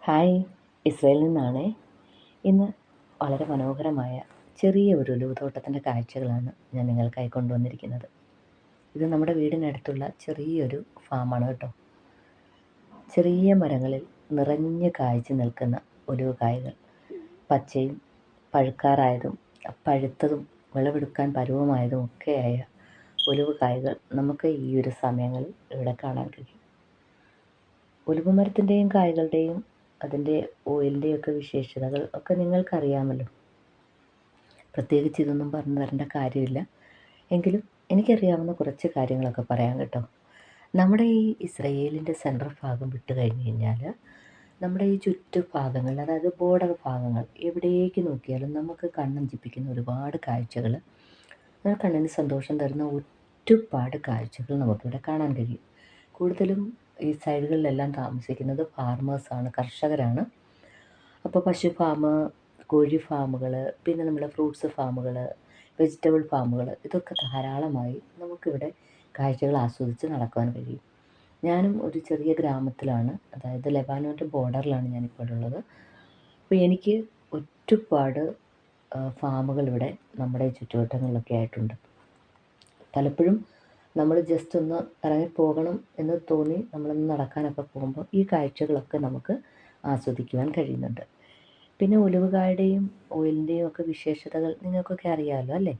Hi, ഇസ്രയേലിൽ നിന്നാണേ. ഇന്ന് വളരെ മനോഹരമായ ചെറിയ ഒരു ഉലുവത്തോട്ടത്തിൻ്റെ കാഴ്ചകളാണ് ഞാൻ നിങ്ങൾക്കായി കൊണ്ടുവന്നിരിക്കുന്നത്. ഇത് നമ്മുടെ വീടിനടുത്തുള്ള ചെറിയൊരു ഫാമാണ് കേട്ടോ. ചെറിയ മരങ്ങളിൽ നിറഞ്ഞ് കായ്ച്ച് നിൽക്കുന്ന ഉലുവ കായ്കൾ, പച്ചയും പഴുക്കാറായതും പഴുത്തതും വിളവെടുക്കാൻ പരുവമായതും ഒക്കെയായ ഉലുവ കായ്കൾ നമുക്ക് ഈ ഒരു സമയങ്ങളിൽ ഇവിടെ കാണാൻ കഴിയും. ഉലുവ മരത്തിൻ്റെയും കായ്കളുടെയും അതിൻ്റെ ഓയിലിൻ്റെയൊക്കെ വിശേഷതകൾ ഒക്കെ നിങ്ങൾക്കറിയാമല്ലോ. പ്രത്യേകിച്ച് ഇതൊന്നും പറഞ്ഞു തരേണ്ട കാര്യമില്ല. എങ്കിലും എനിക്കറിയാവുന്ന കുറച്ച് കാര്യങ്ങളൊക്കെ പറയാം കേട്ടോ. നമ്മുടെ ഈ ഇസ്രയേലിൻ്റെ സെൻട്രൽ ഭാഗം വിട്ട് കഴിഞ്ഞ് കഴിഞ്ഞാൽ നമ്മുടെ ഈ ചുറ്റുഭാഗങ്ങൾ, അതായത് ബോർഡർ ഭാഗങ്ങൾ, എവിടേക്ക് നോക്കിയാലും നമുക്ക് കണ്ണഞ്ചിപ്പിക്കുന്ന ഒരുപാട് കാഴ്ചകൾ, കണ്ണിന് സന്തോഷം തരുന്ന ഒരുപാട് കാഴ്ചകൾ നമുക്കിവിടെ കാണാൻ കഴിയും. കൂടുതലും ഈ സൈഡുകളിലെല്ലാം താമസിക്കുന്നത് ഫാർമേഴ്സാണ്, കർഷകരാണ്. അപ്പോൾ പശു ഫാം, കോഴി ഫാമുകൾ, പിന്നെ നമ്മുടെ ഫ്രൂട്ട്സ് ഫാമുകൾ, വെജിറ്റബിൾ ഫാമുകൾ, ഇതൊക്കെ ധാരാളമായി നമുക്കിവിടെ കാഴ്ചകൾ ആസ്വദിച്ച് നടക്കാൻ കഴിയും. ഞാനും ഒരു ചെറിയ ഗ്രാമത്തിലാണ്, അതായത് ലെബാനോൻ്റെ ബോർഡറിലാണ് ഞാനിപ്പോൾ ഉള്ളത്. അപ്പോൾ എനിക്ക് ഒരുപാട് ഫാമുകൾ ഇവിടെ നമ്മുടെ ചുറ്റുവട്ടങ്ങളിലൊക്കെ ആയിട്ടുണ്ട്. പലപ്പോഴും നമ്മൾ ജസ്റ്റ് ഒന്ന് ഇറങ്ങിപ്പോകണം എന്ന് തോന്നി നമ്മളൊന്ന് നടക്കാനൊക്കെ പോകുമ്പോൾ ഈ കാഴ്ചകളൊക്കെ നമുക്ക് ആസ്വദിക്കുവാൻ കഴിയുന്നുണ്ട്. പിന്നെ ഉലുവകായുടെയും ഓയിലിൻ്റെയും ഒക്കെ വിശേഷതകൾ നിങ്ങൾക്കൊക്കെ അറിയാമല്ലോ അല്ലേ.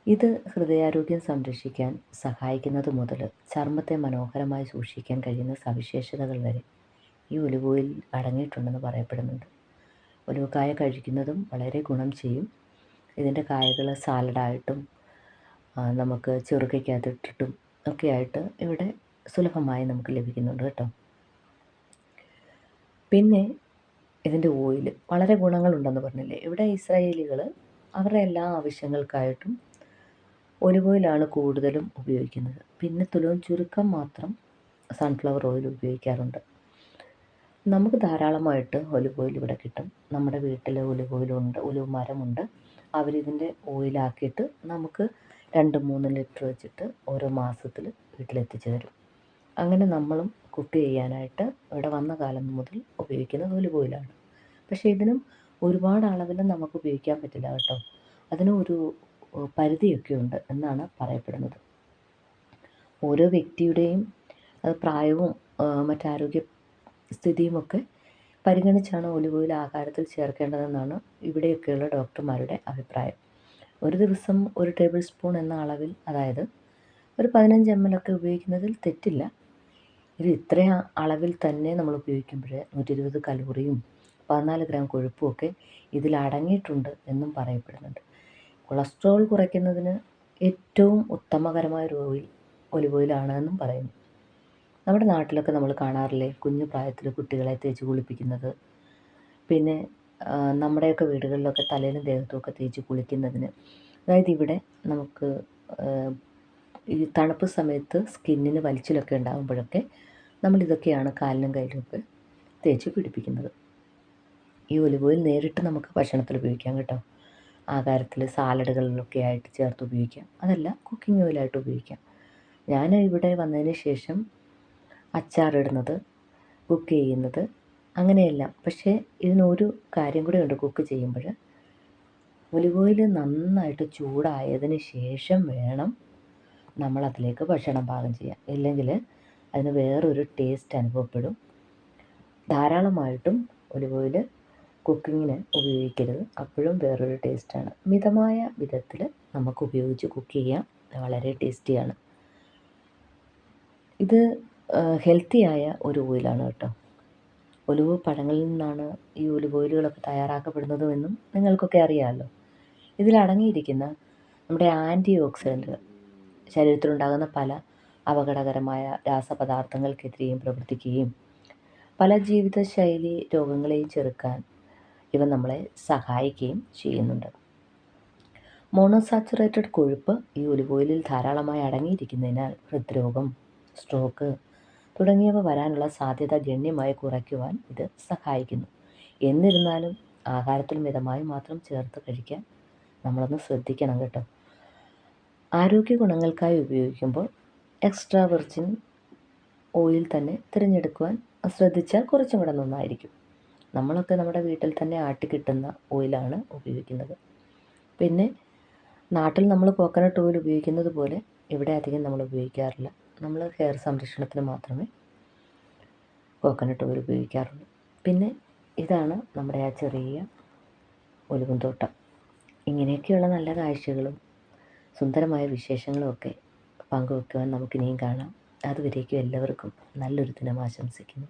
ഇത് ഹൃദയാരോഗ്യം സംരക്ഷിക്കാൻ സഹായിക്കുന്നത് മുതൽ ചർമ്മത്തെ മനോഹരമായി സൂക്ഷിക്കാൻ കഴിയുന്ന സവിശേഷതകൾ വരെ ഈ ഉലുവ ഓയിൽ അടങ്ങിയിട്ടുണ്ടെന്ന് പറയപ്പെടുന്നുണ്ട്. ഉലുവക്കായ കഴിക്കുന്നതും വളരെ ഗുണം ചെയ്യും. ഇതിൻ്റെ കായകൾ സാലഡായിട്ടും നമുക്ക് ചെറുകയ്ക്കകത്തിട്ടിട്ടും ഒക്കെ ആയിട്ട് ഇവിടെ സുലഭമായി നമുക്ക് ലഭിക്കുന്നുണ്ട് കേട്ടോ. പിന്നെ ഇതിൻ്റെ ഓയിൽ വളരെ ഗുണങ്ങളുണ്ടെന്ന് പറഞ്ഞില്ലേ. ഇവിടെ ഇസ്രായേലികൾ അവരുടെ എല്ലാ ആവശ്യങ്ങൾക്കായിട്ടും ഒലിവ് ഓയിലാണ് കൂടുതലും ഉപയോഗിക്കുന്നത്. പിന്നെ ചുരുക്കം മാത്രം സൺഫ്ലവർ ഓയിൽ ഉപയോഗിക്കാറുണ്ട്. നമുക്ക് ധാരാളമായിട്ട് ഒലിവ് ഓയിൽ ഇവിടെ കിട്ടും. നമ്മുടെ വീട്ടിൽ ഒലിവ് ഓയിലുണ്ട്, ഒലിവ് മരമുണ്ട്. അവരിതിൻ്റെ ഓയിലാക്കിയിട്ട് നമുക്ക് 2-3 ലിറ്റർ വെച്ചിട്ട് ഓരോ മാസത്തിൽ വീട്ടിലെത്തിച്ച് തരും. അങ്ങനെ നമ്മളും കുക്ക് ചെയ്യാനായിട്ട് ഇവിടെ വന്ന കാലം മുതൽ ഉപയോഗിക്കുന്നത് ഒലിവ് ഓയിലാണ്. പക്ഷേ ഇതിനും ഒരുപാട് അളവിൽ നമുക്ക് ഉപയോഗിക്കാൻ പറ്റില്ല കേട്ടോ. അതിന് ഒരു പരിധിയൊക്കെ ഉണ്ട് എന്നാണ് പറയപ്പെടുന്നത്. ഓരോ വ്യക്തിയുടെയും പ്രായവും മറ്റാരോഗ്യ സ്ഥിതിയുമൊക്കെ പരിഗണിച്ചാണ് ഒലിവ് ഓയിൽ ആഹാരത്തിൽ ചേർക്കേണ്ടതെന്നാണ് ഇവിടെയൊക്കെയുള്ള ഡോക്ടർമാരുടെ അഭിപ്രായം. ഒരു ദിവസം 1 ടേബിൾ സ്പൂൺ എന്ന അളവിൽ, അതായത് ഒരു 15 ml ഒക്കെ ഉപയോഗിക്കുന്നതിൽ തെറ്റില്ല. ഇത് ഇത്രയും അളവിൽ തന്നെ നമ്മൾ ഉപയോഗിക്കുമ്പോൾ 120 കലോറിയും 14 ഗ്രാം കൊഴുപ്പും ഒക്കെ ഇതിൽ അടങ്ങിയിട്ടുണ്ട് എന്നും പറയപ്പെടുന്നുണ്ട്. കൊളസ്ട്രോൾ കുറയ്ക്കുന്നതിന് ഏറ്റവും ഉത്തമകരമായ ഒരു ഒലിവ് ഓയിലാണ് എന്നും പറയുന്നു. നമ്മുടെ നാട്ടിലൊക്കെ നമ്മൾ കാണാറില്ലേ, കുഞ്ഞു പ്രായത്തിൽ കുട്ടികളെ തേച്ച് കുളിപ്പിക്കുന്നത്. പിന്നെ നമ്മുടെയൊക്കെ വീടുകളിലൊക്കെ തലയിലും ദേഹത്തുമൊക്കെ തേച്ച് കുളിക്കുന്നതിന്, അതായത് ഇവിടെ നമുക്ക് ഈ തണുപ്പ് സമയത്ത് സ്കിന്നിന് വലിച്ചിലൊക്കെ ഉണ്ടാകുമ്പോഴൊക്കെ നമ്മളിതൊക്കെയാണ് കാലിലും കയ്യിലുമൊക്കെ തേച്ച് പിടിപ്പിക്കുന്നത്. ഈ ഒലിവ് ഓയിൽ നേരിട്ട് നമുക്ക് ഭക്ഷണത്തിൽ ഉപയോഗിക്കാം കേട്ടോ. ആഹാരത്തിൽ, സാലഡുകളിലൊക്കെ ആയിട്ട് ചേർത്ത് ഉപയോഗിക്കാം. അതല്ല, കുക്കിംഗ് ഓയിലായിട്ട് ഉപയോഗിക്കാം. ഞാൻ ഇവിടെ വന്നതിന് ശേഷം അച്ചാറിടുന്നത്, കുക്ക് ചെയ്യുന്നത്, അങ്ങനെയെല്ലാം. പക്ഷേ ഇതിനൊരു കാര്യം കൂടെ ഉണ്ട്. കുക്ക് ചെയ്യുമ്പോൾ ഒലിവ് ഓയിൽ നന്നായിട്ട് ചൂടായതിന് ശേഷം വേണം നമ്മളതിലേക്ക് ഭക്ഷണം പാകം ചെയ്യാൻ. ഇല്ലെങ്കിൽ അതിന് വേറൊരു ടേസ്റ്റ് അനുഭവപ്പെടും. ധാരാളമായിട്ടും ഒലിവ് ഓയിൽ കുക്കിങ്ങിന് ഉപയോഗിക്കരുത്. അപ്പോഴും വേറൊരു ടേസ്റ്റാണ്. മിതമായ വിധത്തിൽ നമുക്ക് ഉപയോഗിച്ച് കുക്ക് ചെയ്യാം. വളരെ ടേസ്റ്റിയാണ്. ഇത് ഹെൽത്തിയായ ഒരു ഓയിലാണ് കേട്ടോ. ഒലിവ് പഴങ്ങളിൽ നിന്നാണ് ഈ ഒലിവ് ഓയിലുകളൊക്കെ തയ്യാറാക്കപ്പെടുന്നതുമെന്നും നിങ്ങൾക്കൊക്കെ അറിയാമല്ലോ. ഇതിലടങ്ങിയിരിക്കുന്ന നമ്മുടെ ആൻറ്റി ഓക്സിഡൻറ്റുകൾ ശരീരത്തിലുണ്ടാകുന്ന പല അപകടകരമായ രാസപദാർത്ഥങ്ങൾക്കെതിരെയും പ്രവർത്തിക്കുകയും പല ജീവിതശൈലി രോഗങ്ങളെയും ചെറുക്കാൻ ഇവ നമ്മളെ സഹായിക്കുകയും ചെയ്യുന്നുണ്ട്. മോണോസാച്ചുറേറ്റഡ് കൊഴുപ്പ് ഈ ഒലിവ് ഓയിലിൽ ധാരാളമായി അടങ്ങിയിരിക്കുന്നതിനാൽ ഹൃദ്രോഗം, സ്ട്രോക്ക് തുടങ്ങിയവ വരാനുള്ള സാധ്യത ഗണ്യമായി കുറയ്ക്കുവാൻ ഇത് സഹായിക്കുന്നു. എന്നിരുന്നാലും ആഹാരത്തിൽ മിതമായി മാത്രം ചേർത്ത് കഴിക്കാൻ നമ്മളൊന്ന് ശ്രദ്ധിക്കണം കേട്ടോ. ആരോഗ്യ ഗുണങ്ങൾക്കായി ഉപയോഗിക്കുമ്പോൾ എക്സ്ട്രാ വെർജിൻ ഓയിൽ തന്നെ തിരഞ്ഞെടുക്കുവാൻ ശ്രദ്ധിച്ചാൽ കുറച്ചും കൂടെ നന്നായിരിക്കും. നമ്മളൊക്കെ നമ്മുടെ വീട്ടിൽ തന്നെ ആട്ടി കിട്ടുന്ന ഓയിലാണ് ഉപയോഗിക്കുന്നത്. പിന്നെ നാട്ടിൽ നമ്മൾ കോക്കനട്ട് ഓയിൽ ഉപയോഗിക്കുന്നത് പോലെ ഇവിടെ അധികം നമ്മൾ ഉപയോഗിക്കാറില്ല. നമ്മൾ ഹെയർ സംരക്ഷണത്തിന് മാത്രമേ കോക്കനട്ട് ഓയിൽ ഉപയോഗിക്കാറുള്ളൂ. പിന്നെ ഇതാണ് നമ്മുടെ ആ ചെറിയ ഒലിവും തോട്ടം. ഇങ്ങനെയൊക്കെയുള്ള നല്ല കാഴ്ചകളും സുന്ദരമായ വിശേഷങ്ങളും ഒക്കെ പങ്കുവെക്കുവാൻ നമുക്കിനിയും കാണാം. അതുവരേക്കും എല്ലാവർക്കും നല്ലൊരു ദിനം ആശംസിക്കുന്നു.